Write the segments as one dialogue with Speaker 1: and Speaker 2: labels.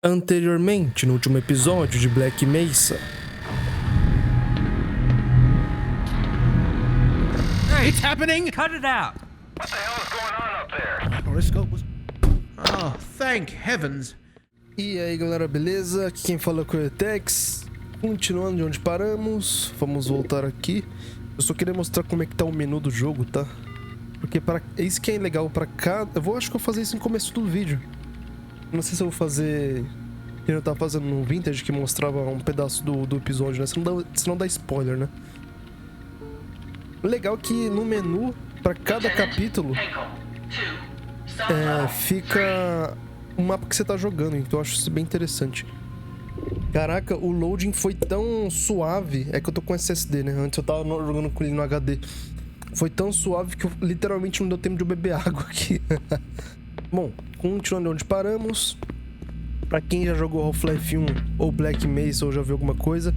Speaker 1: Anteriormente, no último episódio de Black Mesa.
Speaker 2: Hey, it's happening!
Speaker 3: Cut it out!
Speaker 4: What the hell is going on up there?
Speaker 2: My horoscope was... Oh, thank heavens!
Speaker 1: E aí galera, beleza? Aqui quem fala é o Cortex. Continuando de onde paramos, vamos voltar aqui. Eu só queria mostrar como é que tá o menu do jogo, tá? Porque isso que é legal pra cada... acho que eu vou fazer isso no começo do vídeo. Não sei se eu vou fazer... Eu tava fazendo no Vintage que mostrava um pedaço do episódio, né? Senão dá spoiler, né? O legal é que no menu, pra cada capítulo, fica o mapa que você tá jogando. Então eu acho isso bem interessante. Caraca, o loading foi tão suave. É que eu tô com SSD, né? Antes eu tava jogando com ele no HD. Foi tão suave que eu literalmente não deu tempo de eu beber água aqui. Bom, continuando onde paramos. Pra quem já jogou Half-Life 1 ou Black Mesa ou já viu alguma coisa,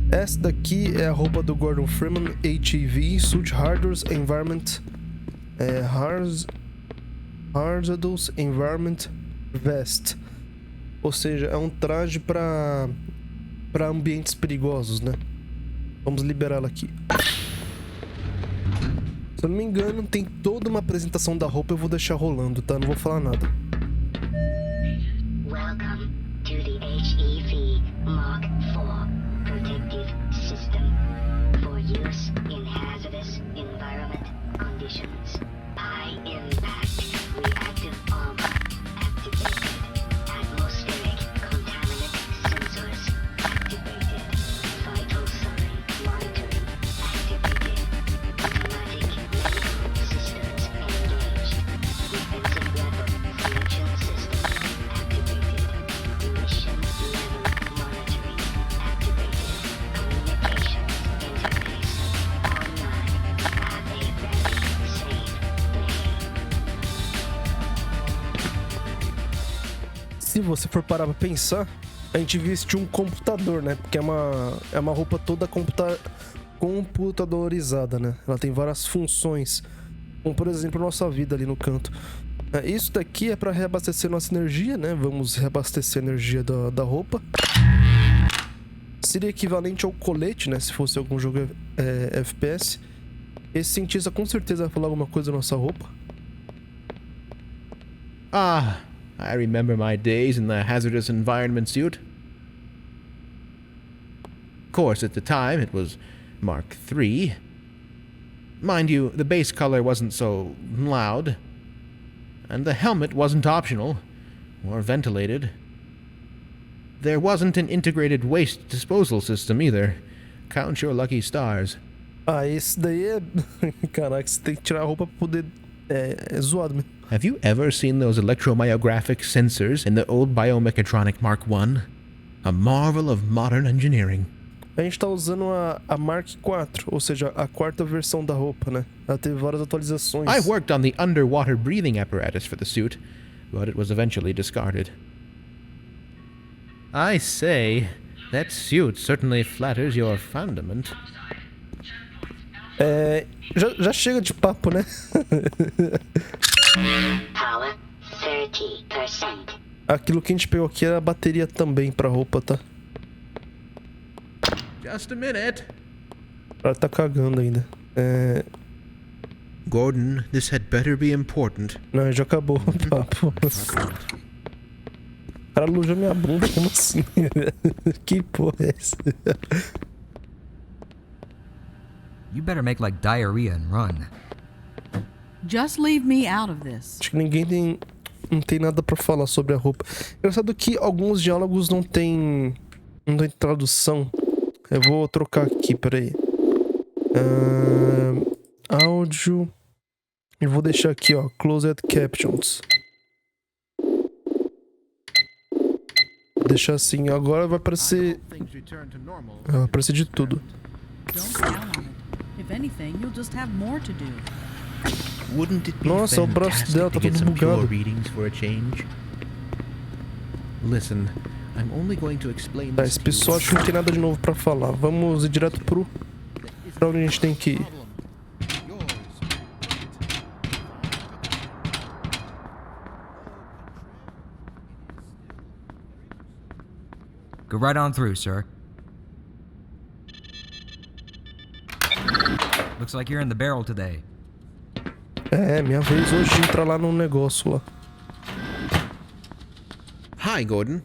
Speaker 1: essa daqui é a roupa do Gordon Freeman, HEV, Suit Hazardous Environment Hazardous Environment Vest. Ou seja, é um traje pra ambientes perigosos, né? Vamos liberá-la aqui. Se eu não me engano, tem toda uma apresentação da roupa, eu vou deixar rolando, tá? Não vou falar nada.
Speaker 5: Welcome to the HEV Mark IV protective system for use in hazardous environment conditions. High impact reactive armor activated. Atmospheric contaminant sensors activated. Vital sign monitoring activated. Automatic medical systems engaged. Defensive weapon selection system activated. Mission level monitoring activated. Communications interface online. Have a very safe day.
Speaker 1: Se você for parar pra pensar, a gente vestiu um computador, né? Porque é uma roupa toda computadorizada, né? Ela tem várias funções, como por exemplo a nossa vida ali no canto. Isso daqui é para reabastecer nossa energia, né? Vamos reabastecer a energia da roupa. Seria equivalente ao colete, né? Se fosse algum jogo FPS. Esse cientista com certeza vai falar alguma coisa da nossa roupa.
Speaker 2: Ah, I remember my days in the hazardous environment suit. Of course, at the time, it was Mark III. Mind you, the base color wasn't so loud. And the helmet wasn't optional, or ventilated. There wasn't an integrated waste disposal system either. Count your lucky stars.
Speaker 1: Ah, esse daí é... Caraca, você tem que tirar a roupa pra poder... É zoado mesmo.
Speaker 2: Have you ever seen those electromyographic sensors in the old biomechatronic Mark I? A marvel of modern engineering.
Speaker 1: A gente tá usando a Mark IV, ou seja, a quarta versão da roupa, né? Ela teve várias atualizações.
Speaker 2: I worked on the underwater breathing apparatus for the suit, but it was eventually discarded. I say, that suit certainly flatters your fundament.
Speaker 1: Já chega de papo, né?
Speaker 5: Power 30%.
Speaker 1: Aquilo que a gente pegou aqui era a bateria também pra roupa, tá?
Speaker 2: Just a minute.
Speaker 1: Ela tá cagando ainda.
Speaker 2: Gordon, this had better be important.
Speaker 1: Não, já acabou o papo. O cara alojou minha bunda, como assim? Que porra é essa?
Speaker 3: You better make like diarrhea and run.
Speaker 6: Just leave me out of this.
Speaker 1: Acho que não tem nada pra falar sobre a roupa. Engraçado que alguns diálogos não tem tradução. Eu vou trocar aqui, peraí. Áudio. E vou deixar aqui, ó, Closed Captions. Vou deixar assim, agora vai aparecer... Vai aparecer de tudo.
Speaker 6: Don't count on it. If anything, you'll just have more to do.
Speaker 2: Wouldn't it be
Speaker 1: Nossa, o braço dela tá
Speaker 2: to get
Speaker 1: todo
Speaker 2: some pure
Speaker 1: bugado.
Speaker 2: readings for a change? Listen, I'm only going to explain
Speaker 1: Tá,
Speaker 2: this
Speaker 1: esse
Speaker 2: to you.
Speaker 1: pessoal acho que não tem nada de novo pra falar. Vamos ir direto pra onde a gente tem que ir.
Speaker 3: Go right on through, sir. Looks like you're in the barrel today.
Speaker 1: É, minha vez hoje de entrar lá no negócio lá.
Speaker 2: Hi, Gordon.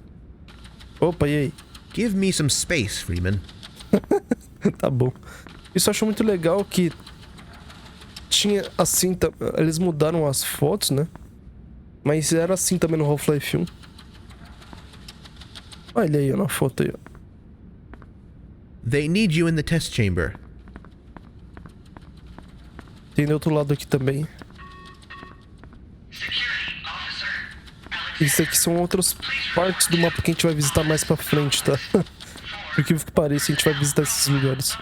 Speaker 1: Opa, e aí?
Speaker 2: Give me some space, Freeman.
Speaker 1: Tá bom. Isso eu acho muito legal que tinha assim, eles mudaram as fotos, né? Mas era assim também no Half-Life 1. Olha aí, na foto aí, ó.
Speaker 2: They need you in the test chamber.
Speaker 1: Tem do outro lado aqui também. Isso aqui são outras partes do mapa que a gente vai visitar mais pra frente, tá? Por que pareça, a gente vai visitar esses lugares.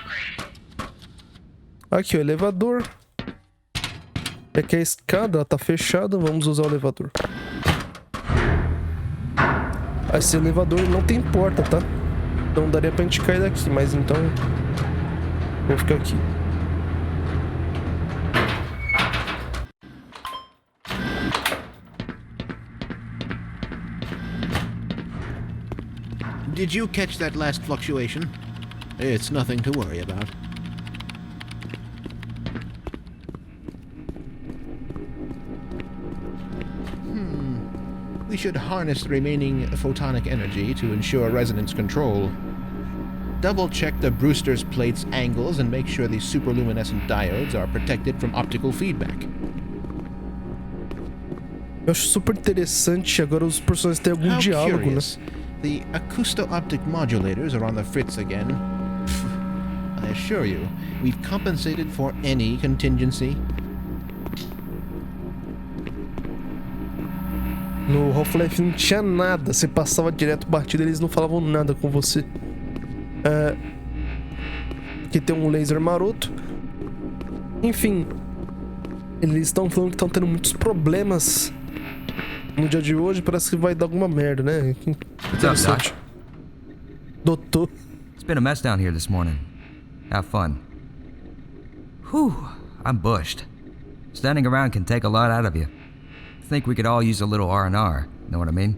Speaker 1: Aqui, o elevador. Aqui a escada, ela tá fechada. Vamos usar o elevador. Esse elevador não tem porta, tá? Então daria pra gente cair daqui, mas então... vou ficar aqui.
Speaker 2: Did you catch that last fluctuation? It's nothing to worry about. We should harness the remaining photonic energy to ensure resonance control. Double-check the Brewster's plate's angles and make sure the superluminescent diodes are protected from optical feedback.
Speaker 1: Eu acho super interessante agora os personagens terem algum
Speaker 2: How
Speaker 1: diálogo,
Speaker 2: curious.
Speaker 1: né?
Speaker 2: The acousto-optic modulators are on the fritz again. I assure you, we've compensated for any contingency.
Speaker 1: No Half-Life não tinha nada. Você passava direto batida, eles não falavam nada com você. Aqui tem um laser maroto. Enfim, eles estão falando que estão tendo muitos problemas no dia de hoje. Parece que vai dar alguma merda, né? Que interessante. Doutor.
Speaker 3: It's been a mess down here this morning. Have fun. Whew, I'm bushed. Standing around can take a lot out of you. Think we could all use a little R&R, know what I mean?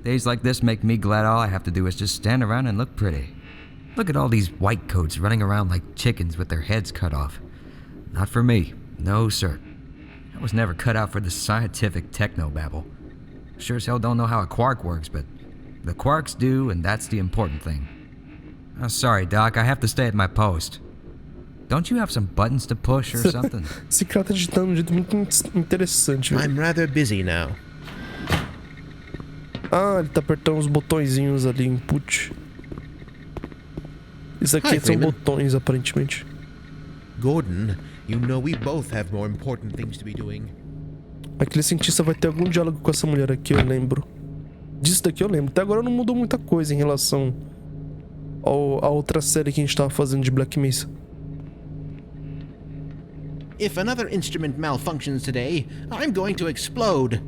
Speaker 3: Days like this make me glad all I have to do is just stand around and look pretty. Look at all these white coats running around like chickens with their heads cut off. Not for me. No, sir. I was never cut out for this scientific techno-babble. Sure as hell don't know how a quark works, but the quarks do, and that's the important thing. Oh, sorry, Doc, I have to stay at my post. Don't you have some buttons to push or something?
Speaker 1: Esse cara tá digitando de um jeito muito interessante, velho.
Speaker 2: I'm rather busy now.
Speaker 1: Ah, ele tá apertando os botõezinhos ali, input. Isso aqui
Speaker 2: Hi,
Speaker 1: são
Speaker 2: Freeman.
Speaker 1: botões, aparentemente.
Speaker 2: Gordon, you know we both have more important things to be doing.
Speaker 1: Aquele cientista vai ter algum diálogo com essa mulher aqui, eu lembro. Disso daqui eu lembro. Até agora não mudou muita coisa em relação à outra série que a gente tava fazendo de Black Mesa.
Speaker 2: If another instrument malfunctions today, I'm going to explode.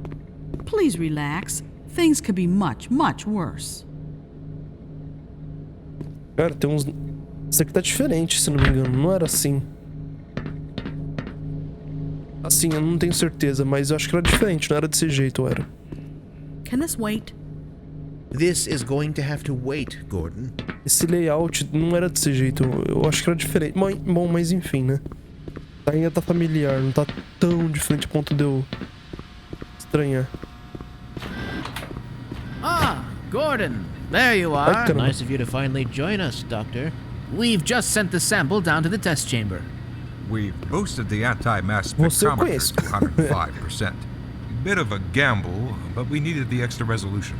Speaker 6: Please relax. Things could be much, much worse.
Speaker 1: Cara, tem uns... Isso aqui tá diferente, se não me engano. Não era assim. Assim, eu não tenho certeza, mas eu acho que era diferente. Não era desse jeito, ou era?
Speaker 6: Can this wait?
Speaker 2: This is going to have to wait, Gordon.
Speaker 1: Esse layout não era desse jeito. Eu acho que era diferente. Bom, mas enfim, né? Ainda tá familiar. Não tá tão diferente a ponto de eu estranhar.
Speaker 7: Ah, Gordon. There you are.
Speaker 1: Ai, caramba.
Speaker 2: Nice of you to finally join us, Doctor.
Speaker 7: We've just sent the sample down to the test chamber.
Speaker 8: We've boosted the anti-mass
Speaker 1: Você
Speaker 8: spectrometer
Speaker 1: conhece.
Speaker 8: to 105%. Bit of a gamble, but we needed the extra resolution.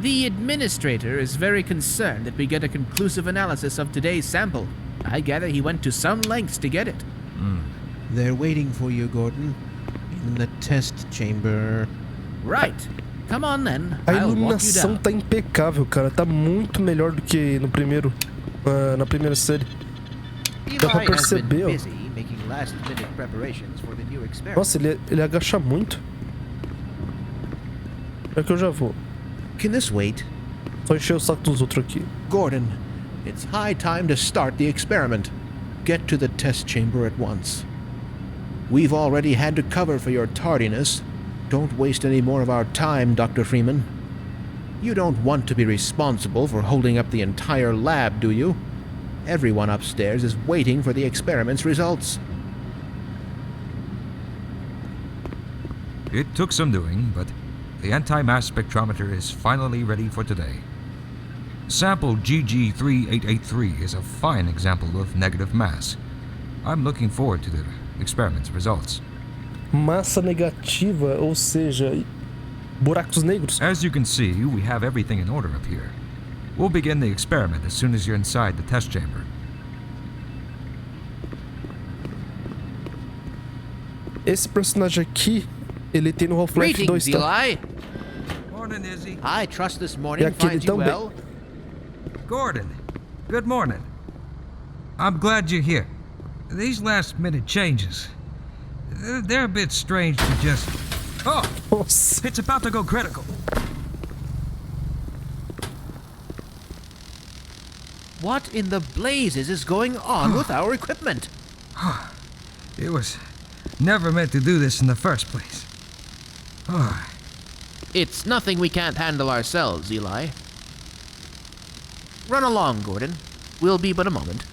Speaker 7: The administrator is very concerned that we get a conclusive analysis of today's sample. I gather he went to some lengths to get it.
Speaker 2: They're waiting for you, Gordon. In the test chamber.
Speaker 7: Right. Come on then.
Speaker 1: A
Speaker 7: I'll walk you
Speaker 1: iluminação
Speaker 7: down.
Speaker 1: tá impecável, cara. Tá muito melhor do que no primeiro... na primeira série. Dá pra
Speaker 2: Eli has been
Speaker 1: perceber, ó.
Speaker 2: busy making last-minute preparations for the new experiment.
Speaker 1: Nossa, ele agacha muito. É que eu já vou.
Speaker 2: Can this wait?
Speaker 1: Só encher o saco dos outros aqui.
Speaker 2: Gordon, it's high time to start the experiment. Get to the test chamber at once. We've already had to cover for your tardiness. Don't waste any more of our time, Dr. Freeman. You don't want to be responsible for holding up the entire lab, do you? Everyone upstairs is waiting for the experiment's results.
Speaker 3: It took some doing, but the anti-mass spectrometer is finally ready for today. Sample GG3883 is a fine example of negative mass. I'm looking forward to the experiment's results.
Speaker 1: Massa negativa, ou seja, buracos negros.
Speaker 3: As you can see, we have everything in order up here. We'll begin the experiment as soon as you're inside the test chamber.
Speaker 1: Esse personagem aqui, ele tem no Half-Life 2,
Speaker 7: Greetings,
Speaker 1: tá?
Speaker 7: Eli.
Speaker 3: Morning, Izzy.
Speaker 7: I trust this
Speaker 1: E
Speaker 7: morning
Speaker 1: aquele
Speaker 7: finds you
Speaker 1: também.
Speaker 7: well.
Speaker 3: Gordon, good morning. I'm glad you're here. These last-minute changes, they're a bit strange to just... Oh,
Speaker 1: Nossa.
Speaker 3: it's about to go critical.
Speaker 7: What in the blazes is going on with our equipment?
Speaker 3: It was never meant to do this in the first place.
Speaker 7: It's nothing we can't handle ourselves, Eli. Run along, Gordon. We'll be but a moment.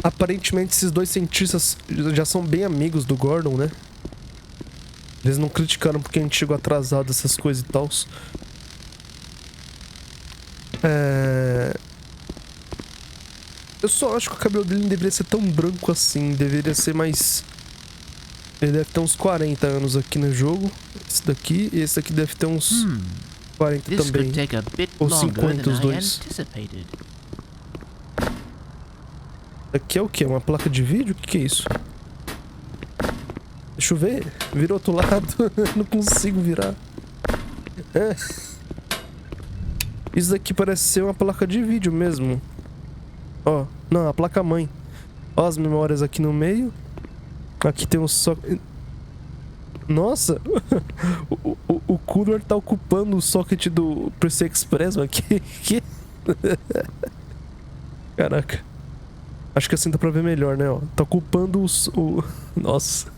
Speaker 1: Aparentemente esses dois cientistas já são bem amigos do Gordon, né? Eles não criticaram porque a gente chegou atrasado, essas coisas e tal. Eu só acho que o cabelo dele não deveria ser tão branco assim. Deveria ser mais... Ele deve ter uns 40 anos aqui no jogo. Esse daqui. E esse daqui deve ter uns 40
Speaker 7: This
Speaker 1: também.
Speaker 7: could take a bit
Speaker 1: Ou
Speaker 7: longer
Speaker 1: 50 os
Speaker 7: than I
Speaker 1: dois.
Speaker 7: anticipated.
Speaker 1: Aqui é o quê? Uma placa de vídeo? O que é isso? Deixa eu ver. Vira outro lado. Não consigo virar. Isso daqui parece ser uma placa de vídeo mesmo. Ó, não, a placa mãe. Ó as memórias aqui no meio. Aqui tem um socket. Nossa! o cooler tá ocupando o socket do PC Express aqui. Caraca. Acho que assim dá pra ver melhor, né? Ó, tá ocupando o... Nossa.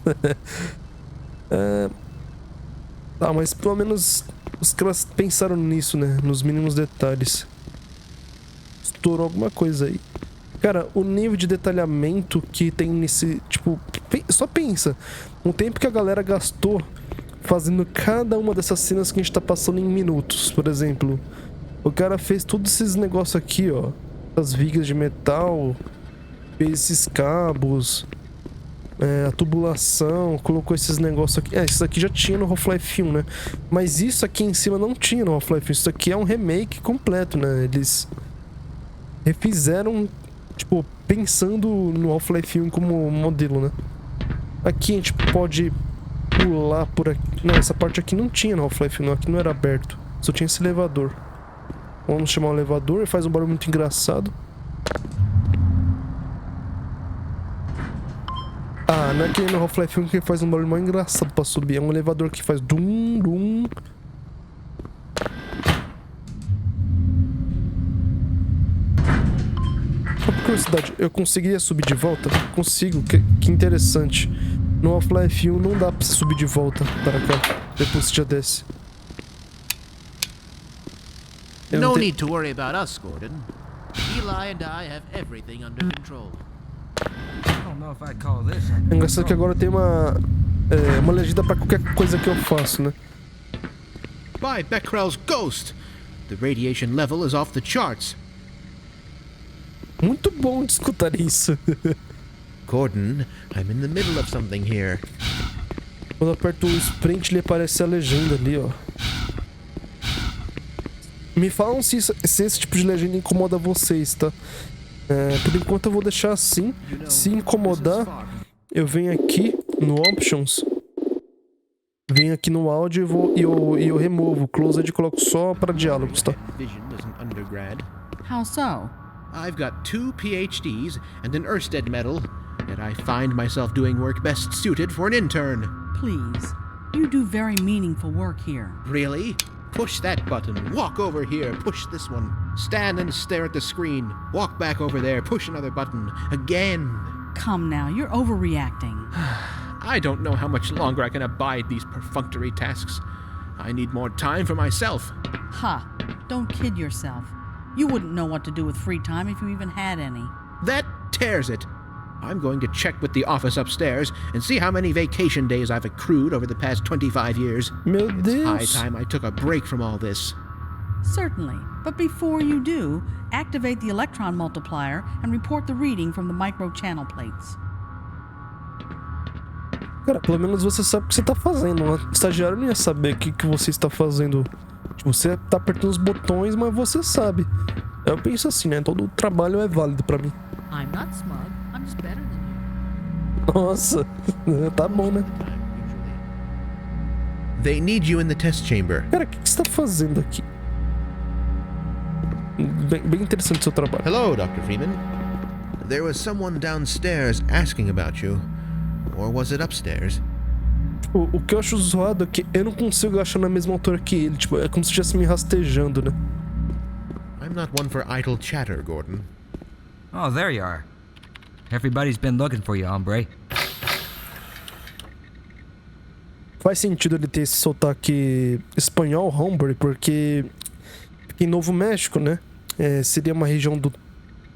Speaker 1: Tá, mas pelo menos os caras pensaram nisso, né? Nos mínimos detalhes. Estourou alguma coisa aí. Cara, o nível de detalhamento que tem nesse... Tipo, só pensa. O tempo que a galera gastou fazendo cada uma dessas cenas que a gente tá passando em minutos. Por exemplo, o cara fez todos esses negócios aqui, ó. As vigas de metal... Fez esses cabos, a tubulação, colocou esses negócios aqui. Isso aqui já tinha no Half-Life 1, né? Mas isso aqui em cima não tinha no Half-Life 1. Isso aqui é um remake completo, né? Eles refizeram, tipo, pensando no Half-Life 1 como modelo, né? Aqui a gente pode pular por aqui. Não, essa parte aqui não tinha no Half-Life 1, aqui não era aberto. Só tinha esse elevador. Vamos chamar o elevador, ele faz um barulho muito engraçado. Ah, não é que no Half-Life 1 que faz um barulho mais engraçado pra subir. É um elevador que faz dum, dum. Só por curiosidade, eu conseguiria subir de volta? Consigo, que interessante. No Half-Life 1 não dá pra você subir de volta para cá. Depois você já desce.
Speaker 7: No need to worry about us, Gordon. Eli and I have everything under control.
Speaker 1: É engraçado que agora tem uma legenda pra qualquer coisa que eu faço, né?
Speaker 2: By Becquerel's ghost! The radiation level is off the charts.
Speaker 1: Muito bom de escutar isso.
Speaker 2: Gordon, I'm in the middle of something here.
Speaker 1: Quando eu aperto o sprint, ele aparece a legenda ali, ó. Me falam se esse tipo de legenda incomoda vocês, tá? Por enquanto eu vou deixar assim. Se incomodar, eu venho aqui no Options. Venho aqui no áudio e eu removo. Closed e coloco só para diálogos, tá?
Speaker 6: How so?
Speaker 2: I've got 2 PhDs and an Ørsted medal, yet I find myself doing work best suited for an intern.
Speaker 6: Please. You do very meaningful work here.
Speaker 2: Really? Push that button, walk over here, push this one, stand and stare at the screen, walk back over there, push another button, again.
Speaker 6: Come now, you're overreacting.
Speaker 2: I don't know how much longer I can abide these perfunctory tasks. I need more time for myself.
Speaker 6: Ha! Don't kid yourself. You wouldn't know what to do with free time if you even had any.
Speaker 2: That tears it. I'm going to check with the office upstairs and see how many vacation days I've accrued over the past 25 years.
Speaker 1: Meu
Speaker 2: It's high
Speaker 1: Deus.
Speaker 2: time I took a break from all this.
Speaker 6: Certainly. But before you do, activate the electron multiplier and report the reading from the micro channel plates.
Speaker 1: Cara, pelo menos você sabe o que você tá fazendo. Um estagiário não ia saber o que você está fazendo. Tipo, você tá apertando os botões, mas você sabe. Eu penso assim, né? Todo trabalho é válido pra mim.
Speaker 6: I'm not smug. I'm just better than you.
Speaker 1: Nossa, tá bom, né?
Speaker 2: They need you in the test chamber.
Speaker 1: Cara, o que você tá fazendo aqui? Bem interessante o seu trabalho.
Speaker 2: Hello, Dr. Freeman. There was someone downstairs asking about you. Or was it upstairs?
Speaker 1: O que eu acho zoado é que eu não consigo achar na mesma altura que ele. Tipo, é como se estivesse me rastejando, né?
Speaker 2: I'm not one for idle chatter, Gordon.
Speaker 3: Oh, there you are. Everybody's been looking for you, hombre.
Speaker 1: Faz sentido ele ter esse sotaque espanhol, hombre, porque em Novo México, né? Seria uma região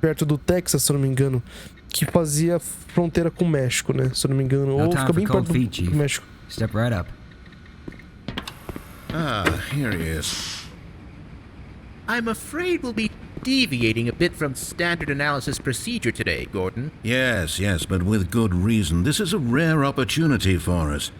Speaker 1: perto do Texas, se eu não me engano, que fazia fronteira com o México, né? Se eu não me engano.
Speaker 3: No
Speaker 1: Ou
Speaker 3: time
Speaker 1: fica
Speaker 3: for
Speaker 1: bem
Speaker 3: cold
Speaker 1: perto
Speaker 3: feet,
Speaker 1: do
Speaker 3: Chief.
Speaker 1: México.
Speaker 3: Step right up.
Speaker 9: Ah, here he is.
Speaker 7: I'm afraid we'll be deviating a bit from standard analysis procedure today, Gordon.
Speaker 9: Yes, but with good reason. This is a rare opportunity for us.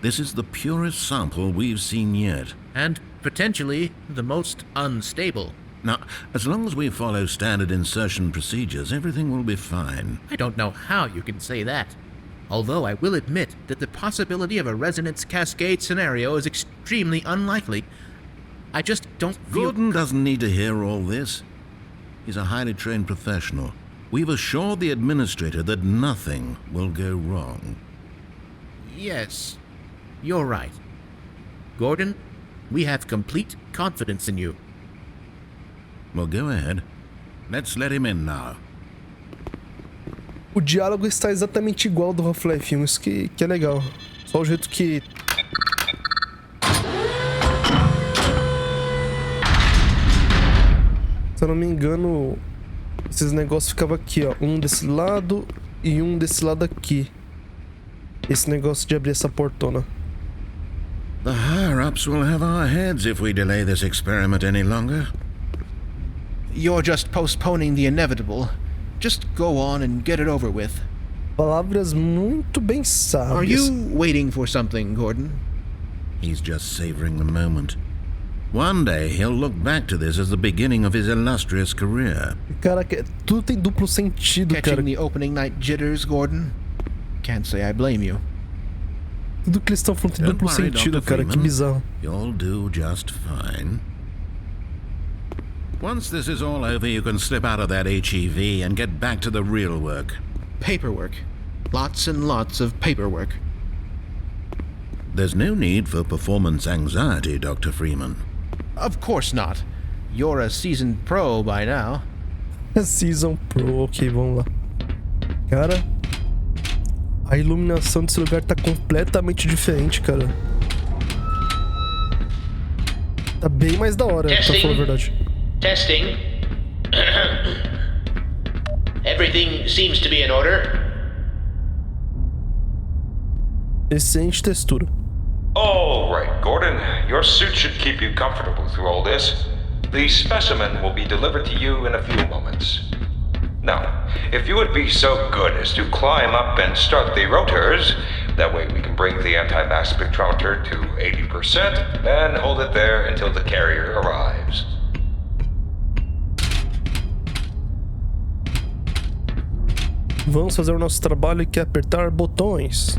Speaker 9: This is the purest sample we've seen yet.
Speaker 7: And potentially the most unstable.
Speaker 9: Now, as long as we follow standard insertion procedures, everything will be fine.
Speaker 7: I don't know how you can say that. Although I will admit that the possibility of a resonance cascade scenario is extremely unlikely. I just don't feel...
Speaker 9: Gordon doesn't need to hear all this. He's a highly trained professional. We've assured the administrator that nothing will go wrong.
Speaker 7: Yes, you're right. Gordon, we have complete confidence in you.
Speaker 9: Well, go ahead. Let's let him in now.
Speaker 1: O diálogo está exatamente igual ao do Half-Life 1, isso que é legal. Só o jeito que... Se eu não me engano, esses negócios ficavam aqui, ó. Um desse lado e um desse lado aqui. Esse negócio de abrir essa portona.
Speaker 9: The higher-ups will have our heads if we delay this experiment any longer.
Speaker 2: You're just postponing the inevitable. Just go on and get it over with.
Speaker 1: Palavras muito bem sábias.
Speaker 2: Are you waiting for something, Gordon?
Speaker 9: He's just savoring the moment. One day he'll look back to this as the beginning of his illustrious career.
Speaker 1: Cara, tudo tem duplo sentido, cara.
Speaker 2: Catching the opening night jitters, Gordon? Can't say I blame you.
Speaker 1: Tudo que eles estão falando tem
Speaker 9: Don't
Speaker 1: duplo
Speaker 9: worry,
Speaker 1: sentido,
Speaker 9: Dr.
Speaker 1: cara. Que
Speaker 9: Freeman.
Speaker 1: bizarro.
Speaker 9: You'll do just fine. Once this is all over, you can slip out of that HEV and get back to the real work.
Speaker 2: Paperwork. Lots and lots of paperwork.
Speaker 9: There's no need for performance anxiety, Dr. Freeman.
Speaker 2: Of course not. You're a seasoned pro by now.
Speaker 1: Season Pro, ok, vamos lá. Cara, a iluminação desse lugar tá completamente diferente, cara. Tá bem mais da hora, pra falar a verdade.
Speaker 10: Testing. Everything seems to be in order.
Speaker 1: Excelente textura.
Speaker 8: All right, Gordon. Your suit should keep you comfortable through all this. The specimen will be delivered to you in a few moments. Now, if you would be so good as to climb up and start the rotors, that way we can bring the anti-mass spectrometer to 80% and hold it there until the carrier arrives.
Speaker 1: Vamos fazer o nosso trabalho, que é apertar botões.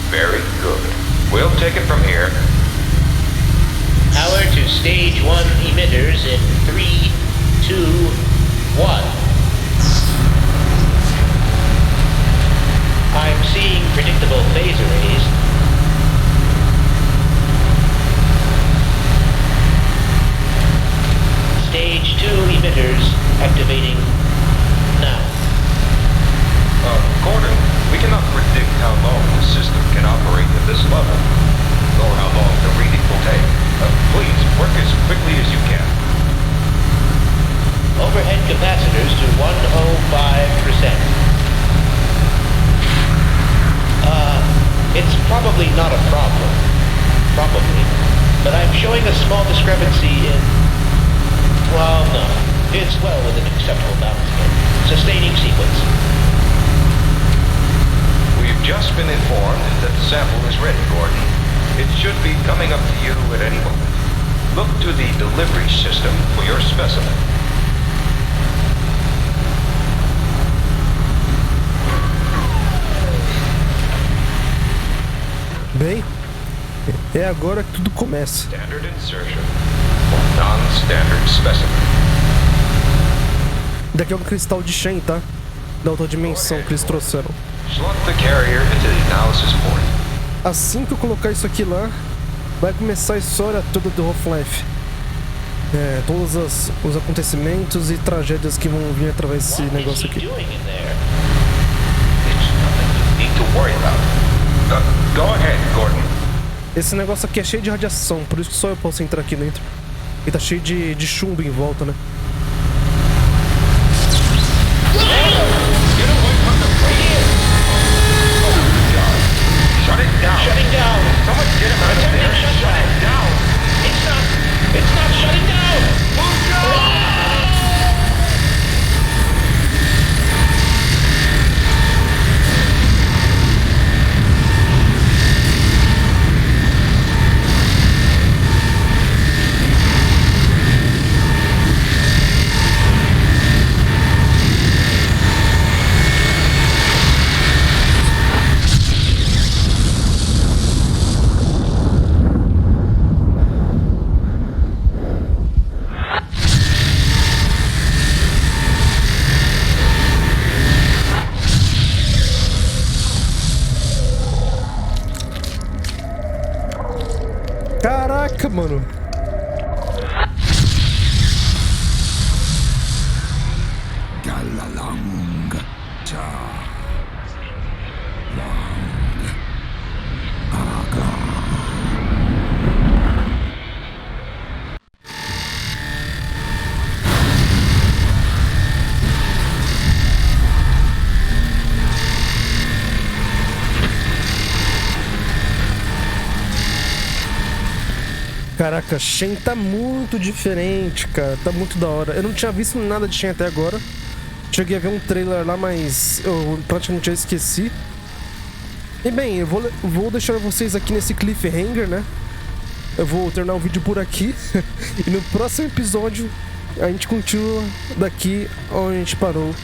Speaker 8: Very good. We'll take it from here.
Speaker 10: Power to stage 1 emitters in 3, 2, 1. I'm seeing predictable phase arrays. emitters activating now.
Speaker 8: Gordon, we cannot predict how long the system can operate at this level, or how long the reading will take. Please, work as quickly as you can.
Speaker 10: Overhead capacitors to 105%. It's probably not a problem. Probably. But I'm showing a small discrepancy in... Well, no. It's well within acceptable bounds here. Sustaining sequence.
Speaker 8: We've just been informed that the sample is ready, Gordon. It should be coming up to you at any moment. Look to the delivery system for your specimen.
Speaker 1: Bem, é agora que tudo começa.
Speaker 8: Standard insertion for non-standard specimen.
Speaker 1: Daqui é um cristal de Shen, tá? Da outra dimensão que eles trouxeram.
Speaker 8: Slot the carrier into the analysis port.
Speaker 1: Assim que eu colocar isso aqui lá, vai começar a história toda do Half-Life. Todos os acontecimentos e tragédias que vão vir através desse negócio aqui.
Speaker 8: It's nothing you need to worry about. Go ahead, Gordon.
Speaker 1: Esse negócio aqui é cheio de radiação, por isso que só eu posso entrar aqui dentro. E tá cheio de chumbo em volta, né?
Speaker 8: Shut it down.
Speaker 10: Shutting down.
Speaker 8: Someone get him out of there. Shut it down.
Speaker 10: It's not shutting down.
Speaker 1: Caraca, mano. Caraca, Shen tá muito diferente, cara. Tá muito da hora. Eu não tinha visto nada de Shen até agora. Cheguei a ver um trailer lá, mas eu praticamente já esqueci. E bem, eu vou deixar vocês aqui nesse cliffhanger, né? Eu vou terminar o vídeo por aqui. E no próximo episódio a gente continua daqui onde a gente parou.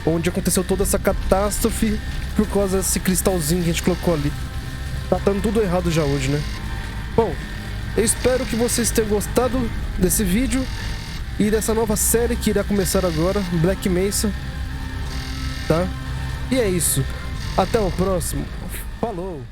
Speaker 1: Onde aconteceu toda essa catástrofe por causa desse cristalzinho que a gente colocou ali. Tá dando tudo errado já hoje, né? Bom, eu espero que vocês tenham gostado desse vídeo e dessa nova série que irá começar agora, Black Mesa, tá? E é isso. Até o próximo. Falou!